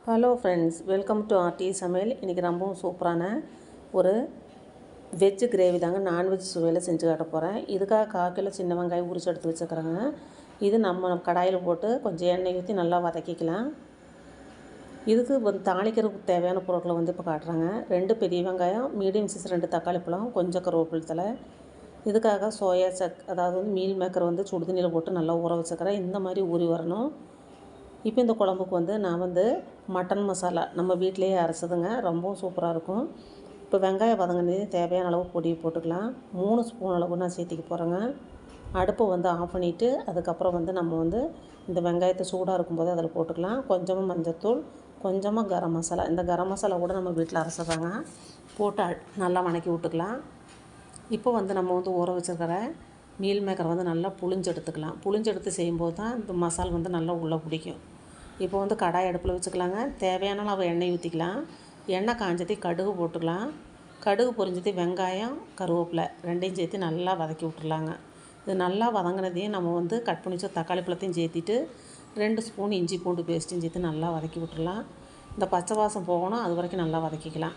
Hello friends, welcome to Aarthi சமையல். இன்றைக்கி ரொம்பவும் சூப்பரான ஒரு வெஜ்ஜு கிரேவி தாங்க நான்வெஜ் சுவையில் செஞ்சு காட்ட போகிறேன். இதுக்காக 1/4 கிலோ சின்ன வெங்காயம் உரிச்சு எடுத்து வச்சுக்கிறேங்க. இது நம்ம கடாயில் போட்டு கொஞ்சம் எண்ணெய் ஊற்றி நல்லா வதக்கிக்கலாம். இதுக்கு தாளிக்கிறதுக்கு தேவையான பொருட்களை இப்போ காட்டுறாங்க. 2 பெரிய வெங்காயம், மீடியம் சைஸ் 2 தக்காளி பழம், கொஞ்சம் கருவேப்பிலை தழை. இதுக்காக சோயா அதாவது மீல் மேக்கர் சுடுதண்ணியில் போட்டு நல்லா ஊற வச்சுக்கிறேன். இந்த மாதிரி ஊறி வரணும். இப்போ இந்த குழம்புக்கு நான் மட்டன் மசாலா நம்ம வீட்டிலையே அரைச்சதுங்க, ரொம்பவும் சூப்பராக இருக்கும். இப்போ வெங்காயம் வதங்கினது தேவையான அளவு பொடியை போட்டுக்கலாம். 3 ஸ்பூன் அளவு நான் சேர்த்திக்க போகிறேங்க. அடுப்பை ஆஃப் பண்ணிவிட்டு அதுக்கப்புறம் நம்ம இந்த வெங்காயத்தை சூடாக இருக்கும்போது அதில் போட்டுக்கலாம். கொஞ்சமாக மஞ்சள்தூள், கொஞ்சமாக கரம் மசாலா. இந்த கரம் மசாலா கூட நம்ம வீட்டில் அரைச்சதாங்க, போட்டு நல்லா வணக்கி விட்டுக்கலாம். இப்போ நம்ம ஊற வச்சுருக்கிற மீல் மேக்கரை நல்லா புளிஞ்சு எடுத்துக்கலாம். புளிஞ்சு எடுத்து செய்யும்போது தான் இந்த மசாலா நல்லா உள்ளே பிடிக்கும். இப்போ கடாய் அடுப்பில் வச்சுக்கலாங்க. தேவையான அளவு எண்ணெய் ஊற்றிக்கலாம். எண்ணெய் காஞ்சதி கடுகு போட்டுக்கலாம். கடுகு பொரிஞ்சது வெங்காயம், கருவேப்பிலை 2யும் சேர்த்து நல்லா வதக்கி விட்டுருலாங்க. இது நல்லா வதங்கினதையும் நம்ம கட் பண்ணி வச்ச தக்காளி பழத்தையும் சேர்த்திட்டு 2 ஸ்பூன் இஞ்சி பூண்டு பேஸ்ட்டையும் சேர்த்து நல்லா வதக்கி விட்டுடலாம். இந்த பச்சை வாசம் போகணும், அது வரைக்கும் நல்லா வதக்கிக்கலாம்.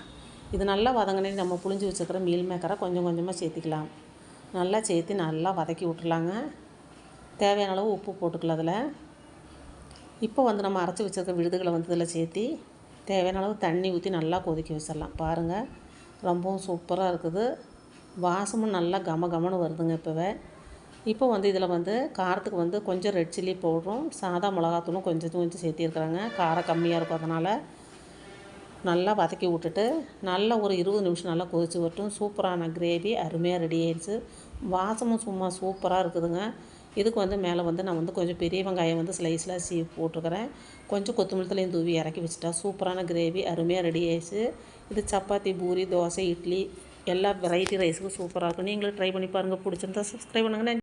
இது நல்லா வதங்கினே நம்ம புளிஞ்சு வச்சுக்கிற மீல் மேக்கரை கொஞ்சம் கொஞ்சமாக சேர்த்திக்கலாம். நல்லா சேர்த்து நல்லா வதக்கி விட்டுருலாங்க. தேவையான அளவு உப்பு போட்டுக்கலாம். அதில் இப்போ நம்ம அரைச்சி வச்சுருக்க விழுதுகளை இதில் சேர்த்தி தேவையான அளவு தண்ணி ஊற்றி நல்லா கொதிக்க வச்சிடலாம். பாருங்கள், ரொம்பவும் சூப்பராக இருக்குது. வாசமும் நல்லா கமன்னு வருதுங்க. இப்போ இதில் காரத்துக்கு கொஞ்சம் ரெட் சில்லி பவுடரும் சாதா மிளகாத்தூளும் கொஞ்சம் சேர்த்திருக்கிறாங்க. காரம் கம்மியாக இருக்கும், அதனால் நல்லா வதக்கி விட்டுட்டு நல்லா ஒரு 20 நிமிஷம் நல்லா கொதிச்சு வரட்டும். சூப்பரான கிரேவி அருமையாக ரெடி ஆயிடுச்சு. வாசமும் சும்மா சூப்பராக இருக்குதுங்க. இதுக்கு மேலே நான் கொஞ்சம் பெரிய வெங்காயம் ஸ்லைஸில் சீவி போட்டிருக்கிறேன். கொஞ்சம் கொத்தமல்லி தழையும் தூவி இறக்கி வச்சுட்டா சூப்பரான கிரேவி அருமையாக ரெடி ஆயிடுச்சு. இது சப்பாத்தி, பூரி, தோசை, இட்லி எல்லா வெரைட்டி ரைஸுக்கும் சூப்பராக இருக்கும். நீங்களும் ட்ரை பண்ணி பாருங்கள். பிடிச்சிருந்தா சப்ஸ்கிரைப் பண்ணுங்கள்.